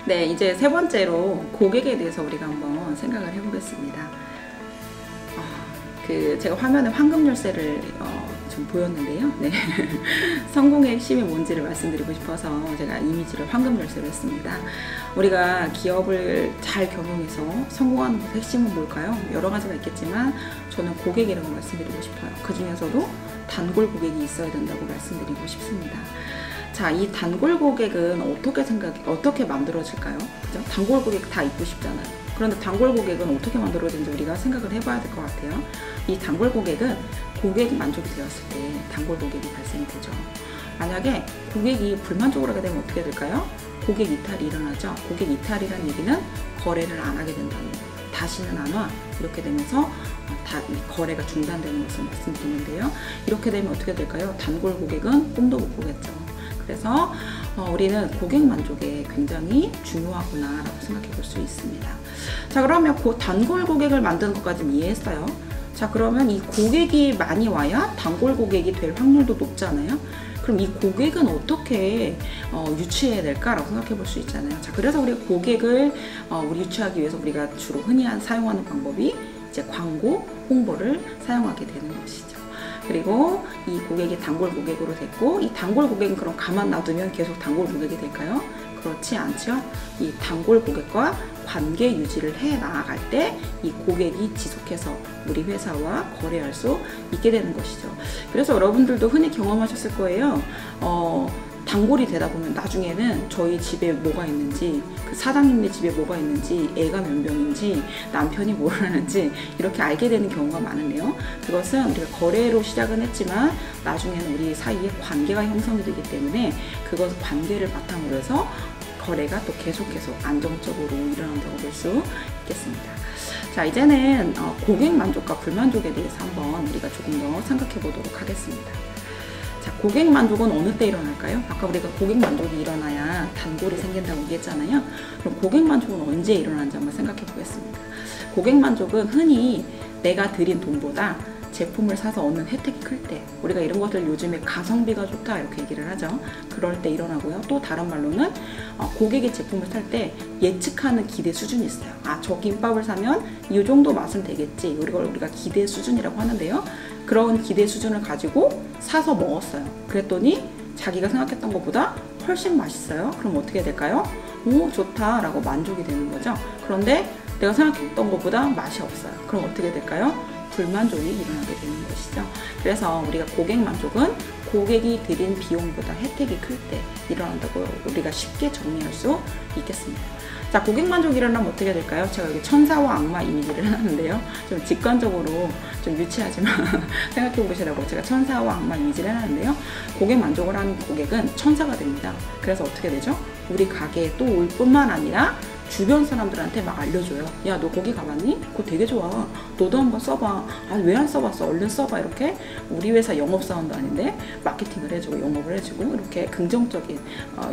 네, 이제 세 번째로 고객에 대해서 우리가 한번 생각을 해보겠습니다. 제가 화면에 황금 열쇠를 좀 보였는데요. 네. 성공의 핵심이 뭔지를 말씀드리고 싶어서 제가 이미지를 황금 열쇠로 했습니다. 우리가 기업을 잘 경영해서 성공하는 것의 핵심은 뭘까요? 여러 가지가 있겠지만 저는 고객이라고 말씀드리고 싶어요. 그 중에서도 단골 고객이 있어야 된다고 말씀드리고 싶습니다. 자, 이 단골 고객은 어떻게 만들어질까요? 그죠? 단골 고객 다 있고 싶잖아요. 그런데 단골 고객은 어떻게 만들어지는지 우리가 생각을 해봐야 될 것 같아요. 이 단골 고객은 고객이 만족이 되었을 때 단골 고객이 발생이 되죠. 만약에 고객이 불만족을 하게 되면 어떻게 될까요? 고객 이탈이 일어나죠. 고객 이탈이란 얘기는 거래를 안 하게 된다는 거예요. 다시는 안 와. 이렇게 되면서 거래가 중단되는 것을 말씀드리는데요. 이렇게 되면 어떻게 될까요? 단골 고객은 꿈도 못 꾸겠죠. 그래서 우리는 고객 만족에 굉장히 중요하구나 라고 생각해 볼 수 있습니다. 자, 그러면 단골 고객을 만드는 것까지는 이해했어요. 자, 그러면 이 고객이 많이 와야 단골 고객이 될 확률도 높잖아요. 그럼 이 고객은 어떻게 유치해야 될까라고 생각해 볼 수 있잖아요. 자, 그래서 우리 고객을 유치하기 위해서 우리가 주로 흔히 사용하는 방법이 이제 광고, 홍보를 사용하게 되는 것이죠. 그리고 이 고객이 단골 고객으로 됐고, 이 단골 고객은 그럼 가만 놔두면 계속 단골 고객이 될까요? 그렇지 않죠. 이 단골 고객과 관계 유지를 해 나아갈 때 이 고객이 지속해서 우리 회사와 거래할 수 있게 되는 것이죠. 그래서 여러분들도 흔히 경험하셨을 거예요. 단골이 되다 보면 나중에는 저희 집에 뭐가 있는지, 그 사장님네 집에 뭐가 있는지, 애가 몇 명인지, 남편이 뭘 하는지 이렇게 알게 되는 경우가 많은데요. 그것은 우리가 거래로 시작은 했지만 나중에는 우리 사이에 관계가 형성이 되기 때문에 그것 관계를 바탕으로 해서 거래가 또 계속 안정적으로 일어난다고 볼 수 있겠습니다. 자, 이제는 고객 만족과 불만족에 대해서 한번 우리가 조금 더 생각해 보도록 하겠습니다. 자, 고객 만족은 어느 때 일어날까요? 아까 우리가 고객 만족이 일어나야 단골이 생긴다고 얘기했잖아요. 그럼 고객 만족은 언제 일어나는지 한번 생각해 보겠습니다. 고객 만족은 흔히 내가 들인 돈보다 제품을 사서 얻는 혜택이 클 때, 우리가 이런 것들 요즘에 가성비가 좋다 이렇게 얘기를 하죠. 그럴 때 일어나고요. 또 다른 말로는 고객이 제품을 살 때 예측하는 기대 수준이 있어요. 저 김밥을 사면 이 정도 맛은 되겠지. 이걸 우리가 기대 수준이라고 하는데요. 그런 기대 수준을 가지고 사서 먹었어요. 그랬더니 자기가 생각했던 것보다 훨씬 맛있어요. 그럼 어떻게 될까요? 오, 좋다 라고 만족이 되는 거죠. 그런데 내가 생각했던 것보다 맛이 없어요. 그럼 어떻게 될까요? 불만족이 일어나게 되는 것이죠. 그래서 우리가 고객 만족은 고객이 들인 비용보다 혜택이 클 때 일어난다고 우리가 쉽게 정리할 수 있겠습니다. 자, 고객 만족이 일어나면 어떻게 될까요? 제가 여기 천사와 악마 이미지를 해놨는데요. 좀 직관적으로 좀 유치하지만 생각해 보시라고 제가 천사와 악마 이미지를 해놨는데요. 고객 만족을 하는 고객은 천사가 됩니다. 그래서 어떻게 되죠? 우리 가게에 또 올 뿐만 아니라 주변 사람들한테 막 알려줘요. 야, 너 거기 가봤니? 그거 되게 좋아. 너도 한번 써봐. 왜 안 써봤어? 얼른 써봐. 이렇게 우리 회사 영업사원도 아닌데 마케팅을 해주고 영업을 해주고 이렇게 긍정적인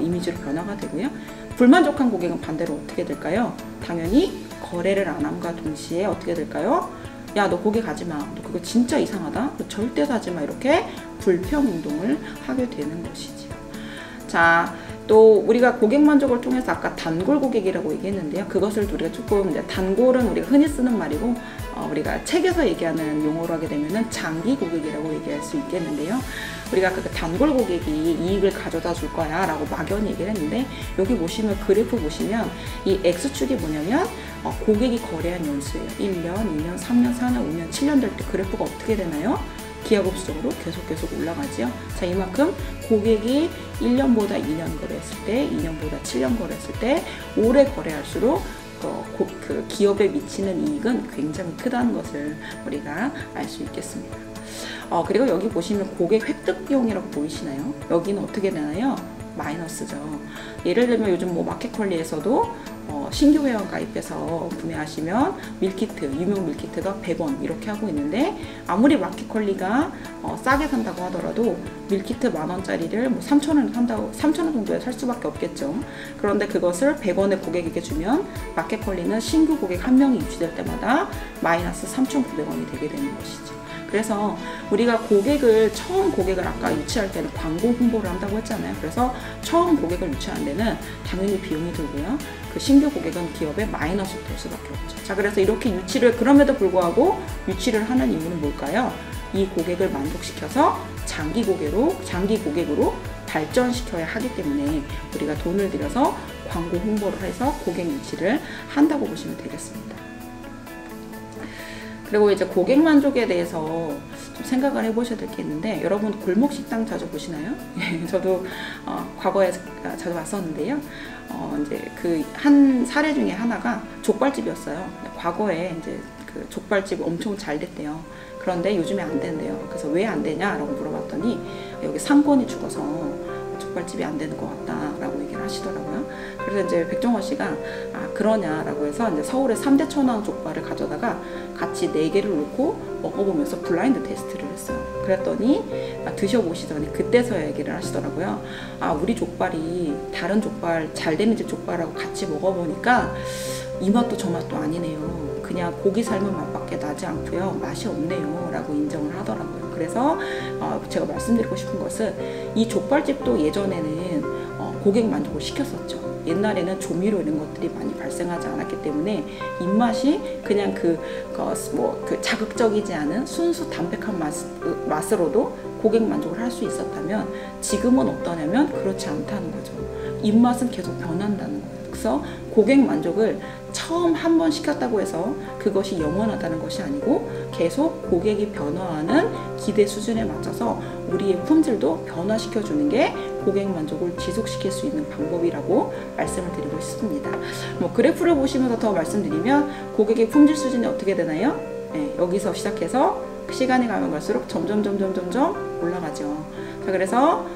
이미지로 변화가 되고요. 불만족한 고객은 반대로 어떻게 될까요? 당연히 거래를 안 함과 동시에 어떻게 될까요? 야, 너 거기 가지 마. 너 그거 진짜 이상하다. 너 절대 사지 마. 이렇게 불평 운동을 하게 되는 것이지요. 자, 또 우리가 고객 만족을 통해서 아까 단골 고객이라고 얘기했는데요. 그것을 우리가 조금 이제 단골은 우리가 흔히 쓰는 말이고 우리가 책에서 얘기하는 용어로 하게 되면은 장기 고객이라고 얘기할 수 있겠는데요. 우리가 그 단골 고객이 이익을 가져다 줄 거야 라고 막연히 얘기를 했는데 여기 보시면 그래프 보시면 이 X축이 뭐냐면 고객이 거래한 연수예요. 1년, 2년, 3년, 4년, 5년, 7년 될 때 그래프가 어떻게 되나요? 기하급수적으로 계속 올라가죠. 자, 이만큼 고객이 1년보다 2년 거래했을 때, 2년보다 7년 거래했을 때 오래 거래할수록 그 기업에 미치는 이익은 굉장히 크다는 것을 우리가 알 수 있겠습니다. 그리고 여기 보시면 고객 획득 비용이라고 보이시나요? 여기는 어떻게 되나요? 마이너스죠. 예를 들면 요즘 마켓컬리에서도 신규 회원 가입해서 구매하시면 밀키트, 유명 밀키트가 100원 이렇게 하고 있는데 아무리 마켓컬리가 싸게 산다고 하더라도 밀키트 10,000원짜리를 3,000원 산다고 3,000원 정도에 살 수밖에 없겠죠. 그런데 그것을 100원에 고객에게 주면 마켓컬리는 신규 고객 한 명이 유치될 때마다 마이너스 3,900원이 되게 되는 것이죠. 그래서 우리가 처음 고객을 아까 유치할 때는 광고 홍보를 한다고 했잖아요. 그래서 처음 고객을 유치하는 데는 당연히 비용이 들고요. 그 신규 고객은 기업에 마이너스 될 수밖에 없죠. 자, 그래서 이렇게 그럼에도 불구하고 유치를 하는 이유는 뭘까요? 이 고객을 만족시켜서 장기 고객으로 발전시켜야 하기 때문에 우리가 돈을 들여서 광고 홍보를 해서 고객 유치를 한다고 보시면 되겠습니다. 그리고 이제 고객 만족에 대해서 좀 생각을 해보셔야 될 게 있는데, 여러분 골목 식당 자주 보시나요? 저도 과거에 자주 왔었는데요. 이제 그 한 사례 중에 하나가 족발집이었어요. 과거에 이제 그 족발집 엄청 잘 됐대요. 그런데 요즘에 안 된대요. 그래서 왜 안 되냐라고 물어봤더니 여기 상권이 죽어서 족발집이 안 되는 것 같다라고 얘기를 하시더라고요. 그래서 이제 백종원 씨가 그러냐라고 해서 이제 서울의 3대 천왕 족발을 가져다가 같이 4개를 놓고 먹어보면서 블라인드 테스트를 했어요. 그랬더니 드셔보시더니 그때서야 얘기를 하시더라고요. 우리 족발이 다른 족발, 잘 되는 집 족발하고 같이 먹어보니까 이 맛도 저 맛도 아니네요. 그냥 고기 삶은 맛밖에 나지 않고요. 맛이 없네요. 라고 인정을 하더라고요. 그래서 제가 말씀드리고 싶은 것은 이 족발집도 예전에는 고객 만족을 시켰었죠. 옛날에는 조미료 이런 것들이 많이 발생하지 않았기 때문에 입맛이 그냥 그 자극적이지 않은 순수 담백한 맛으로도 고객 만족을 할 수 있었다면, 지금은 어떠냐면 그렇지 않다는 거죠. 입맛은 계속 변한다는 거예요. 그래서 고객 만족을 처음 한 번 시켰다고 해서 그것이 영원하다는 것이 아니고 계속 고객이 변화하는 기대 수준에 맞춰서 우리의 품질도 변화시켜 주는 게 고객 만족을 지속시킬 수 있는 방법이라고 말씀을 드리고 있습니다. 그래프를 보시면서 더 말씀드리면 고객의 품질 수준이 어떻게 되나요? 네, 여기서 시작해서 시간이 가면 갈수록 점점 올라가죠. 자, 그래서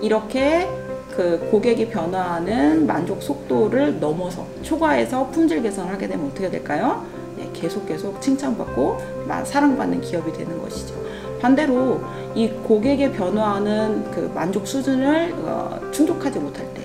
이렇게 그 고객이 변화하는 만족 속도를 넘어서 초과해서 품질 개선을 하게 되면 어떻게 될까요? 네, 계속 칭찬받고 사랑받는 기업이 되는 것이죠. 반대로 이 고객의 변화하는 그 만족 수준을 충족하지 못할 때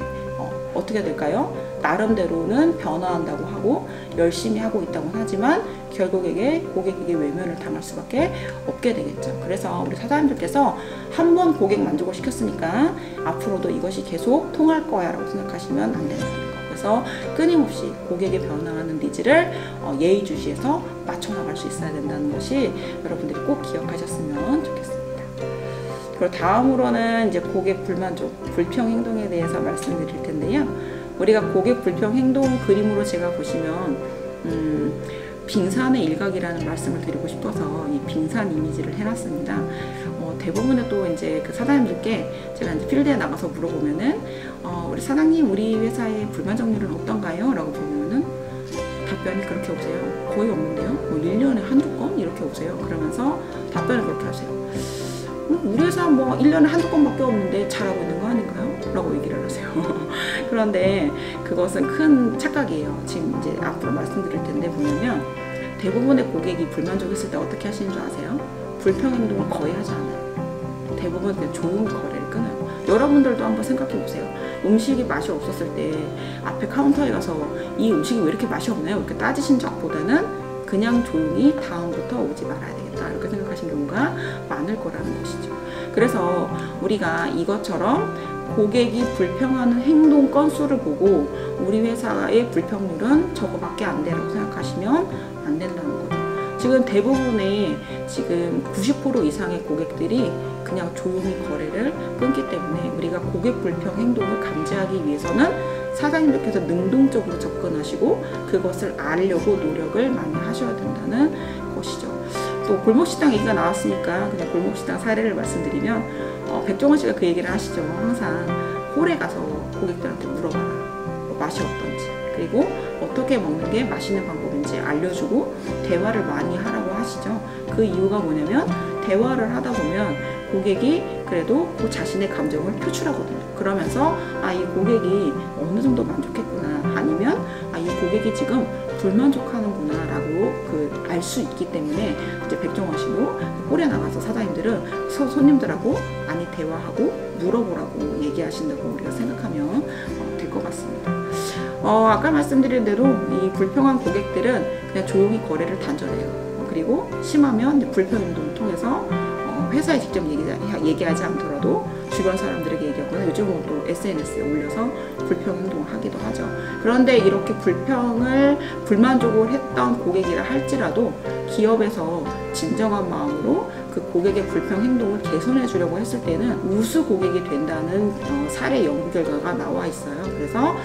어떻게 될까요? 나름대로는 변화한다고 하고 열심히 하고 있다고 하지만 결국에 고객에게 외면을 당할 수밖에 없게 되겠죠. 그래서 우리 사장님들께서 한 번 고객 만족을 시켰으니까 앞으로도 이것이 계속 통할 거야 라고 생각하시면 안 된다는 거. 그래서 끊임없이 고객의 변화하는 니즈를 예의주시해서 맞춰나갈 수 있어야 된다는 것이 여러분들이 꼭 기억하셨으면 좋겠습니다. 그리고 다음으로는 이제 고객 불만족, 불평 행동에 대해서 말씀드릴 텐데요. 우리가 고객 불평 행동 그림으로 제가 보시면 빙산의 일각이라는 말씀을 드리고 싶어서 이 빙산 이미지를 해놨습니다. 대부분의 또 이제 그 사장님들께 제가 이제 필드에 나가서 물어보면은 우리 사장님, 우리 회사의 불만족률은 어떤가요? 라고 보면은 답변이 그렇게 오세요. 거의 없는데요. 1년에 한두 건 이렇게 오세요. 그러면서 답변을 그렇게 하세요. 우리 회사 1년에 한두 건밖에 없는데 잘하고 있는 거 아닌가요? 라고 얘기를 하세요. 그런데 그것은 큰 착각이에요. 지금 이제 앞으로 말씀드릴 텐데 보면 대부분의 고객이 불만족했을 때 어떻게 하시는 줄 아세요? 불평 행동을 거의 하지 않아요. 대부분 그냥 조용히 거래를 끊어요. 여러분들도 한번 생각해 보세요. 음식이 맛이 없었을 때 앞에 카운터에 가서 이 음식이 왜 이렇게 맛이 없나요? 이렇게 따지신 적보다는 그냥 조용히 다음부터 오지 말아야 되겠다 이렇게 생각하신 경우가 많을 거라는 것이죠. 그래서 우리가 이것처럼 고객이 불평하는 행동 건수를 보고 우리 회사의 불평률은 저거밖에 안 돼라고 생각하시면 안 된다는 거죠. 지금 대부분의 지금 90% 이상의 고객들이 그냥 조용히 거래를 끊기 때문에 우리가 고객 불평 행동을 감지하기 위해서는 사장님들께서 능동적으로 접근하시고 그것을 알려고 노력을 많이 하셔야 된다는 것이죠. 또 골목식당 얘기가 나왔으니까 그냥 골목식당 사례를 말씀드리면 백종원 씨가 그 얘기를 하시죠. 항상 홀에 가서 고객들한테 물어봐라. 맛이 어떤지, 그리고 어떻게 먹는 게 맛있는 방법인지 알려주고 대화를 많이 하라고 하시죠. 그 이유가 뭐냐면 대화를 하다 보면 고객이 그래도 그 자신의 감정을 표출하거든요. 그러면서 이 고객이 어느 정도 만족했구나, 아니면 이 고객이 지금 불만족하는구나 라고 알 수 있기 때문에 이제 백종원 씨도 홀에 나가서 사장님들은 손님들하고 많이 대화하고 물어보라고 얘기하신다고 우리가 생각하면 될 것 같습니다. 아까 말씀드린 대로 이 불평한 고객들은 그냥 조용히 거래를 단절해요. 그리고 심하면 이제 불평 행동을 통해서 회사에 직접 얘기하지 않더라도 주변 사람들에게 얘기하거나 요즘은 또 SNS에 올려서 불평 행동을 하기도 하죠. 그런데 이렇게 불만족을 했던 고객이라 할지라도 기업에서 진정한 마음으로 그 고객의 불평 행동을 개선해 주려고 했을 때는 우수 고객이 된다는 사례 연구 결과가 나와 있어요. 그래서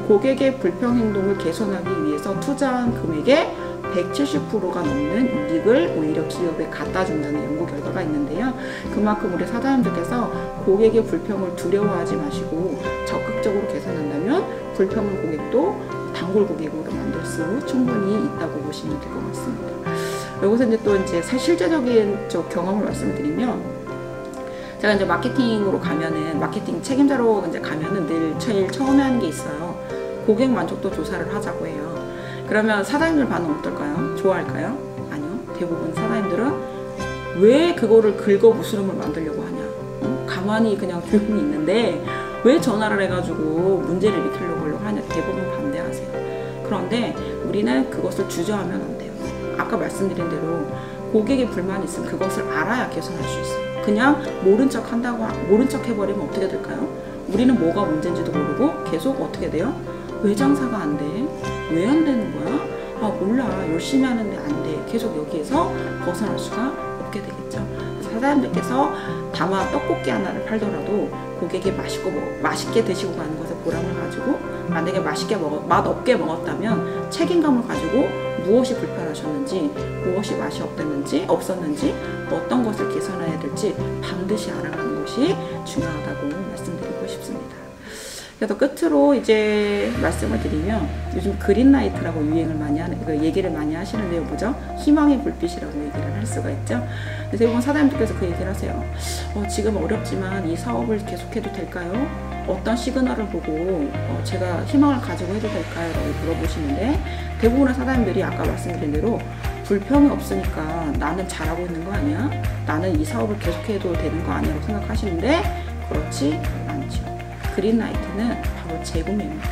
고객의 불평 행동을 개선하기 위해서 투자한 금액의 170%가 넘는 이익을 오히려 기업에 갖다 준다는 연구 결과가 있는데요. 그만큼 우리 사장님들께서 고객의 불평을 두려워하지 마시고 적극적으로 개선한다면 불평한 고객도 단골 고객으로 만들 수 충분히 있다고 보시면 될 것 같습니다. 여기서 또 실제적인 경험을 말씀드리면, 제가 이제 마케팅으로 가면은, 마케팅 책임자로 가면은 늘 제일 처음에 하는 게 있어요. 고객 만족도 조사를 하자고 해요. 그러면 사장님들 반응 어떨까요? 좋아할까요? 아니요. 대부분 사장님들은 왜 그거를 긁어 부스럼을 만들려고 하냐? 가만히 그냥 조용히 있는데 왜 전화를 해가지고 문제를 일으키려고 하냐? 대부분 반대하세요. 그런데 우리는 그것을 주저하면 안 돼요. 아까 말씀드린 대로 고객의 불만이 있으면 그것을 알아야 개선할 수 있어요. 그냥 모른 척 해버리면 어떻게 될까요? 우리는 뭐가 문제인지도 모르고 계속 어떻게 돼요? 왜 장사가 안 돼? 왜 안 되는 거야? 아 몰라, 열심히 하는데 안 돼. 계속 여기에서 벗어날 수가 없게 되겠죠. 사장님들께서 다만 떡볶이 하나를 팔더라도 고객이 맛있게 드시고 가는 것에 보람을 가지고, 만약에 맛없게 먹었다면 책임감을 가지고 무엇이 불편하셨는지, 무엇이 맛이 없었는지, 어떤 것을 개선해야 될지 반드시 알아가는 것이 중요하다고 말씀드리고 싶습니다. 그래서 끝으로 이제 말씀을 드리면, 요즘 그린라이트라고 얘기를 많이 하시는데요. 뭐죠? 희망의 불빛이라고 얘기를 할 수가 있죠. 그래서 대부분 사장님들께서 그 얘기를 하세요. 지금 어렵지만 이 사업을 계속해도 될까요? 어떤 시그널을 보고 제가 희망을 가지고 해도 될까요? 라고 물어보시는데, 대부분의 사장님들이 아까 말씀드린 대로 불평이 없으니까 나는 잘하고 있는 거 아니야? 나는 이 사업을 계속해도 되는 거 아니야? 라고 생각하시는데, 그렇지 않죠. 그린라이트는 바로 재구매입니다.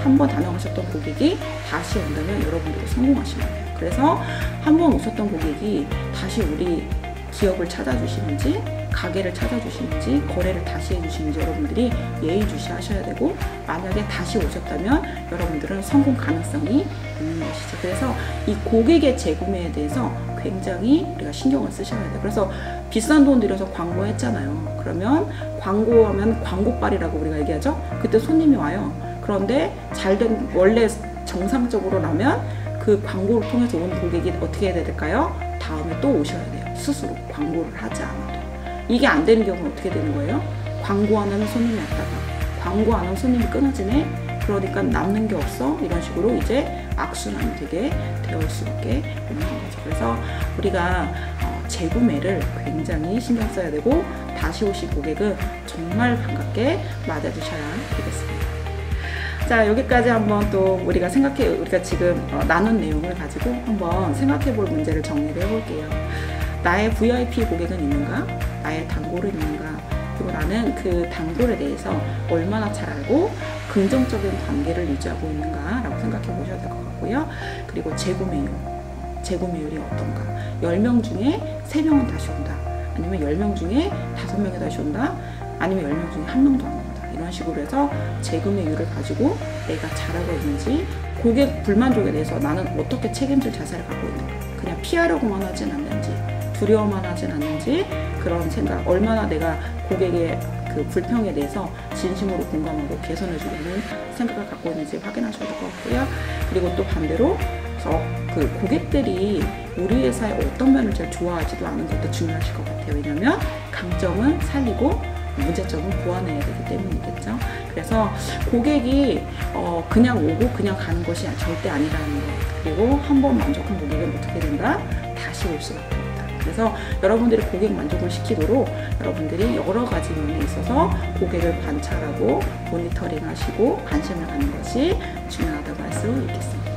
한번 다녀가셨던 고객이 다시 온다면 여러분들이 성공하시는 거예요. 그래서 한번 오셨던 고객이 다시 우리 기업을 찾아주시는지, 가게를 찾아주시는지, 거래를 다시 해주시는지 여러분들이 예의주시하셔야 되고, 만약에 다시 오셨다면 여러분들은 성공 가능성이 있는 것이죠. 그래서 이 고객의 재구매에 대해서 굉장히 우리가 신경을 쓰셔야 돼요. 그래서 비싼 돈 들여서 광고했잖아요. 그러면 광고하면 광고빨이라고 우리가 얘기하죠. 그때 손님이 와요. 그런데 원래 정상적으로라면 그 광고를 통해서 온 고객이 어떻게 해야 될까요? 다음에 또 오셔야 돼요. 스스로 광고를 하지 않아도. 이게 안 되는 경우는 어떻게 되는 거예요? 광고 안 하면 손님이 왔다가, 광고 안 하면 손님이 끊어지네? 그러니까 남는 게 없어? 이런 식으로 이제 악순환이 되게 되어 수밖에 없는 거죠. 그래서 우리가 재구매를 굉장히 신경 써야 되고, 다시 오신 고객은 정말 반갑게 맞아주셔야 되겠습니다. 자, 여기까지 한번 또 우리가 지금 나눈 내용을 가지고 한번 생각해 볼 문제를 정리를 해볼게요. 나의 VIP 고객은 있는가? 나의 단골은 있는가? 그리고 나는 그 단골에 대해서 얼마나 잘 알고 긍정적인 관계를 유지하고 있는가? 라고 생각해 보셔야 될 것 같고요. 그리고 재구매율이 어떤가? 10명 중에 3명은 다시 온다. 아니면 10명 중에 5명이 다시 온다. 아니면 10명 중에 1명도 안 온다. 이런 식으로 해서 재구매율을 가지고 내가 잘하고 있는지, 고객 불만족에 대해서 나는 어떻게 책임질 자세를 갖고 있는가, 그냥 피하려고만 하진 않는지, 두려워만 하진 않는지, 그런 생각, 얼마나 내가 고객의 그 불평에 대해서 진심으로 공감하고 개선해주려는 생각을 갖고 있는지 확인하셔야 될 것 같고요. 그리고 또 반대로 그 고객들이 우리 회사의 어떤 면을 제일 좋아하지도 않은 것도 중요하실 것 같아요. 왜냐하면 강점은 살리고 문제점은 보완해야 되기 때문이겠죠. 그래서 고객이 그냥 오고 그냥 가는 것이 절대 아니라는 것. 그리고 한번 만족한 고객은 어떻게 된다? 다시 올 수밖에 없다. 그래서 여러분들이 고객 만족을 시키도록 여러분들이 여러 가지 면에 있어서 고객을 관찰하고 모니터링 하시고 관심을 갖는 것이 중요하다고 할 수 있겠습니다.